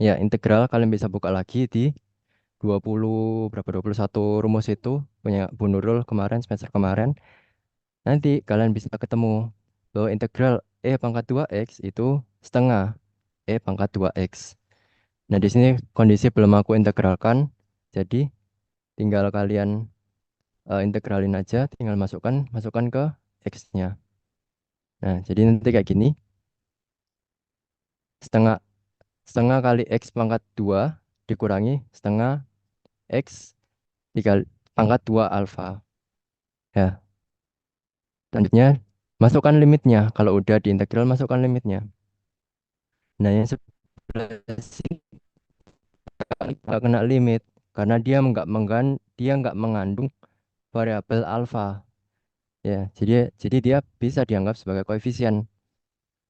Ya, integral kalian bisa buka lagi di 20 berapa 21 rumus itu punya Bu Nurul kemarin semester kemarin. Nanti kalian bisa ketemu bahwa integral E pangkat 2x itu setengah E pangkat 2x. Nah, di sini kondisi belum aku integralkan. Jadi tinggal kalian integralin aja, tinggal masukkan ke x-nya. Nah, jadi nanti kayak gini, setengah setengah kali x pangkat 2 dikurangi setengah x dikali pangkat 2 alfa. Ya, selanjutnya masukkan limitnya. Kalau udah diintegral, masukkan limitnya. Nah, yang sebelah sini nggak kena limit karena dia nggak mengandung variabel alfa. Ya, jadi dia bisa dianggap sebagai koefisien.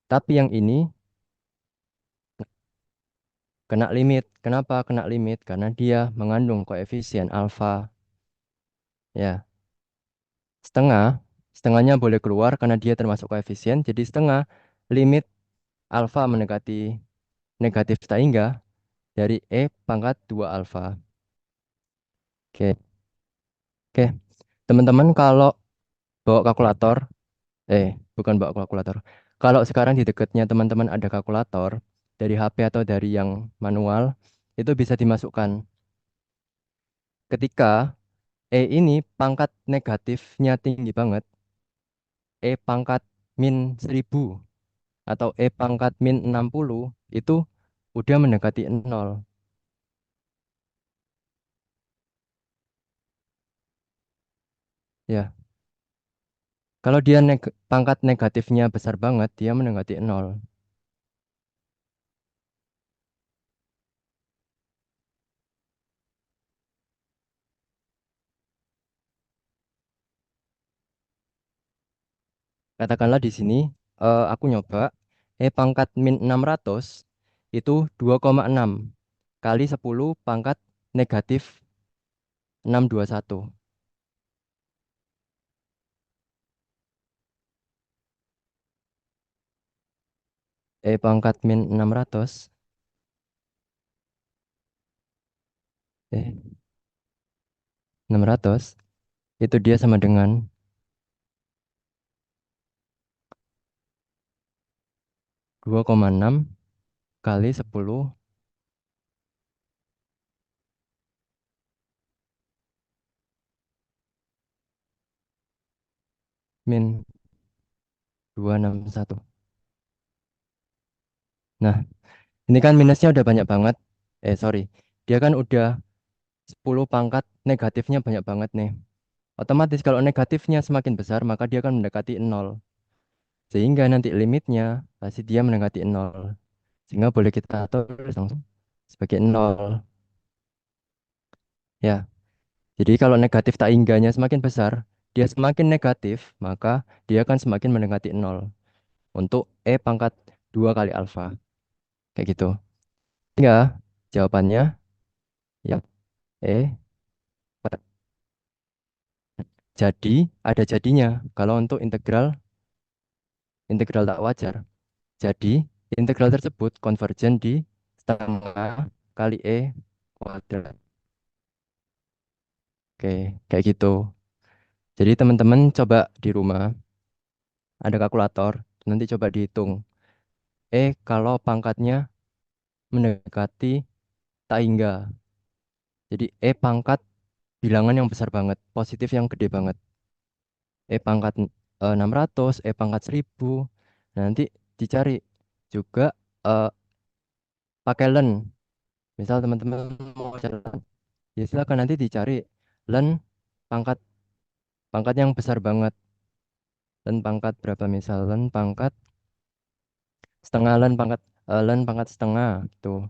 Tapi yang ini kena limit. Kenapa kena limit? Karena dia mengandung koefisien alfa. Ya, setengah, setengahnya boleh keluar karena dia termasuk koefisien. Jadi setengah limit alfa mendekati negatif tak hingga dari E pangkat 2 alfa. Oke, oke. Teman-teman kalau bawa kalkulator, bukan bawa kalkulator. Kalau sekarang di dekatnya teman-teman ada kalkulator dari HP atau dari yang manual, itu bisa dimasukkan. Ketika ini pangkat negatifnya tinggi banget, pangkat min 1000 atau pangkat min 60 itu udah mendekati 0. Ya, kalau dia pangkat negatifnya besar banget, dia mendekati 0. Katakanlah di sini aku nyoba E pangkat min 600 itu 2,6 kali 10 pangkat negatif 621. E pangkat min 600 eh 600 itu dia sama dengan 2,6 kali 10 min 261. Nah, ini kan minusnya udah banyak banget. Sorry. Dia kan udah 10 pangkat negatifnya banyak banget nih. Otomatis kalau negatifnya semakin besar, maka dia akan mendekati nol. Sehingga nanti limitnya pasti dia mendekati nol. Sehingga boleh kita tulis langsung sebagai nol. Ya, jadi kalau negatif tak hingganya semakin besar, dia semakin negatif, maka dia akan semakin mendekati nol. Untuk E pangkat 2 kali alfa. Kayak gitu. Sehingga jawabannya ya E. Jadi ada jadinya kalau untuk integral tak wajar. Jadi integral tersebut konvergen di setengah kali E kuadrat. Oke, kayak gitu. Jadi teman-teman coba di rumah ada kalkulator, nanti coba dihitung. Kalau pangkatnya mendekati tak hingga. Jadi pangkat bilangan yang besar banget, positif yang gede banget. Pangkat 600, pangkat 1000. Nanti dicari juga eh, pakai len. Misal teman-teman mau cari len, ya silakan nanti dicari len pangkat pangkat yang besar banget. Len pangkat berapa misal len pangkat setengah len pangkat setengah gitu.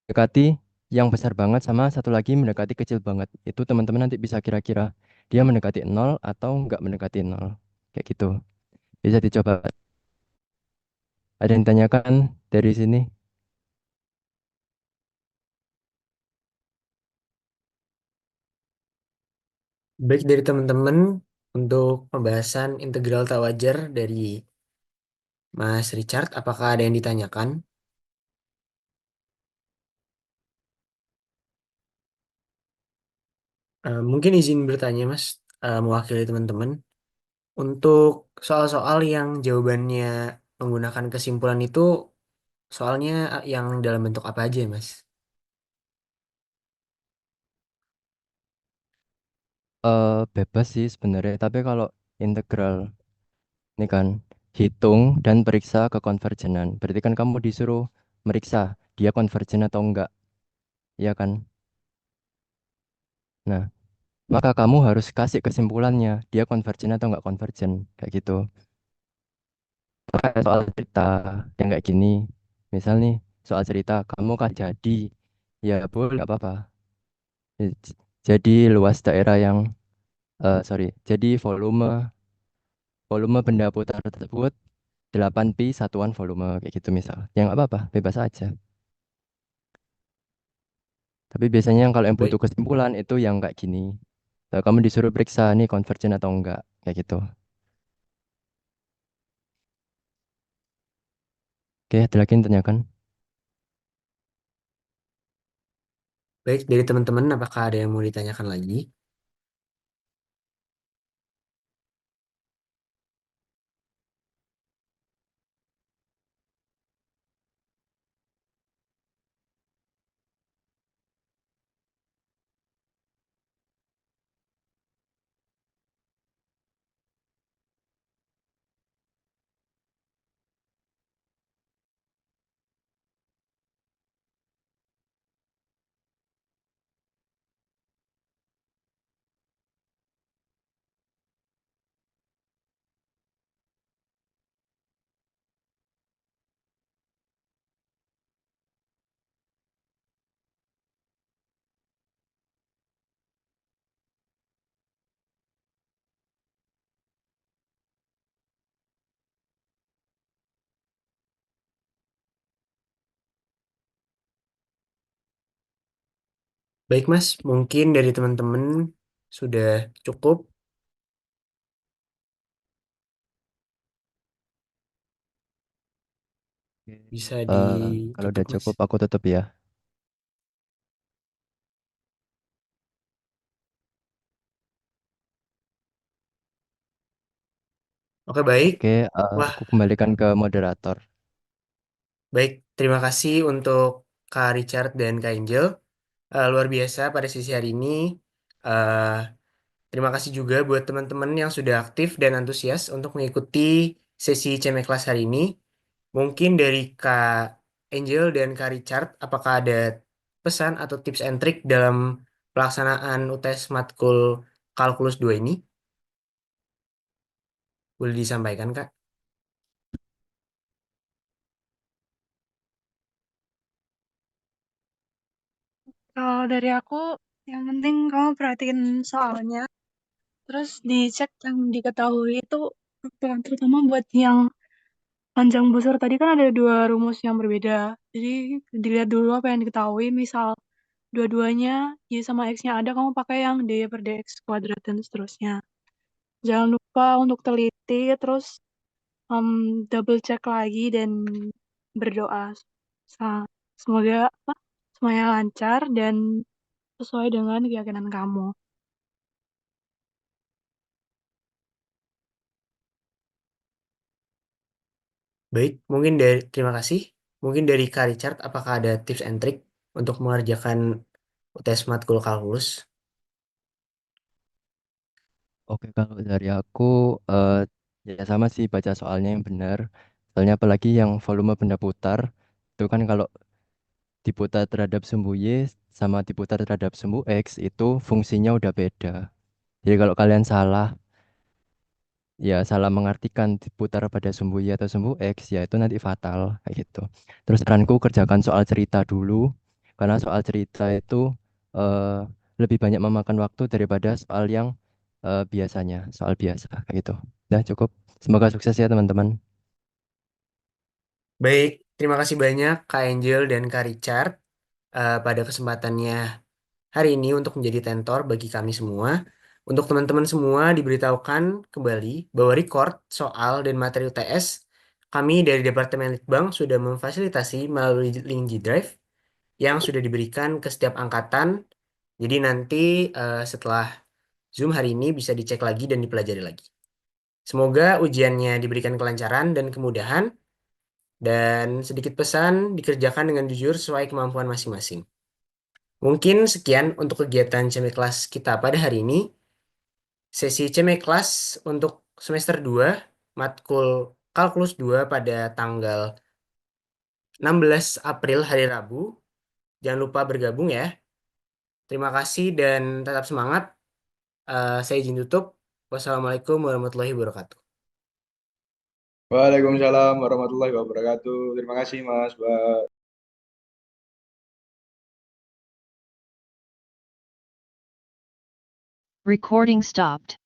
Dekati yang besar banget sama satu lagi mendekati kecil banget. Itu teman-teman nanti bisa kira-kira dia mendekati nol atau enggak mendekati nol. Kayak gitu. Bisa dicoba. Ada yang tanyakan dari sini? Baik dari teman-teman untuk pembahasan integral tak wajar dari Mas Richard, apakah ada yang ditanyakan? Mungkin izin bertanya, Mas, mewakili teman-teman. Untuk soal-soal yang jawabannya menggunakan kesimpulan itu, soalnya yang dalam bentuk apa aja, Mas? Bebas sih sebenarnya. Tapi kalau integral ini kan hitung dan periksa kekonvergenan. Berarti kan kamu disuruh meriksa dia konvergen atau enggak, ya kan? Nah, maka kamu harus kasih kesimpulannya, dia konvergen atau enggak konvergen, kayak gitu. Kayak soal cerita yang kayak gini, misal nih soal cerita kamu kan jadi, ya boleh nggak apa-apa. Jadi luas daerah yang, sorry, jadi volume volume benda putar tersebut 8pi satuan volume kayak gitu misal. Yang apa-apa, bebas aja. Tapi biasanya yang kalau yang butuh Baik, kesimpulan itu yang kayak gini. Kamu disuruh periksa nih konvergen atau enggak, kayak gitu. Oke, ada lagi yang tanyakan? baik dari teman-teman, apakah ada yang mau ditanyakan lagi? Baik Mas, mungkin dari teman-teman sudah cukup. Bisa Kalau ditutup udah Mas. cukup aku tutup ya. Oke baik. Oke, Wah, aku kembalikan ke moderator. baik. Terima kasih untuk Kak Richard dan Kak Angel. Luar biasa pada sesi hari ini. Eh, Terima kasih juga buat teman-teman yang sudah aktif dan antusias untuk mengikuti sesi CM kelas hari ini. Mungkin dari Kak Angel dan Kak Richard, apakah ada pesan atau tips and trick dalam pelaksanaan UTS matkul Kalkulus 2 ini? Boleh disampaikan, Kak? Kalau dari aku, yang penting kamu perhatiin soalnya, terus dicek yang diketahui itu terutama buat yang panjang busur tadi kan ada dua rumus yang berbeda. Jadi dilihat dulu apa yang diketahui, misal dua-duanya Y sama X-nya ada, kamu pakai yang D per DX kuadrat dan seterusnya. Jangan lupa untuk teliti, terus double check lagi dan berdoa. Semoga apa, semuanya lancar dan sesuai dengan keyakinan kamu. Baik, terima kasih. Mungkin dari Kak Richard, apakah ada tips and trick untuk mengerjakan UTS matkul Kalkulus? Oke, kalau dari aku eh, ya sama sih baca soalnya yang benar. Soalnya apalagi yang volume benda putar itu kan kalau diputar terhadap sumbu Y sama diputar terhadap sumbu X itu fungsinya udah beda. Jadi kalau kalian salah mengartikan diputar pada sumbu Y atau sumbu X ya itu nanti fatal kayak gitu. Terus saranku kerjakan soal cerita dulu karena soal cerita itu eh, lebih banyak memakan waktu daripada soal yang biasanya, soal biasa kayak gitu. Udah cukup. Semoga sukses ya teman-teman. Baik, terima kasih banyak Kak Angel dan Kak Richard pada kesempatannya hari ini untuk menjadi tentor bagi kami semua. Untuk teman-teman semua diberitahukan kembali bahwa record soal dan materi UTS kami dari Departemen Litbang sudah memfasilitasi melalui link G-Drive yang sudah diberikan ke setiap angkatan. Jadi nanti setelah Zoom hari ini bisa dicek lagi dan dipelajari lagi. Semoga ujiannya diberikan kelancaran dan kemudahan dan sedikit pesan dikerjakan dengan jujur sesuai kemampuan masing-masing. Mungkin sekian untuk kegiatan CME kelas kita pada hari ini. Sesi CME kelas untuk semester 2 matkul Kalkulus 2 pada tanggal 16 April hari Rabu. Jangan lupa bergabung ya. Terima kasih dan tetap semangat. Saya izin tutup. Wassalamualaikum warahmatullahi wabarakatuh. Waalaikumsalam warahmatullahi wabarakatuh. Terima kasih Mas. Bye. Recording stopped.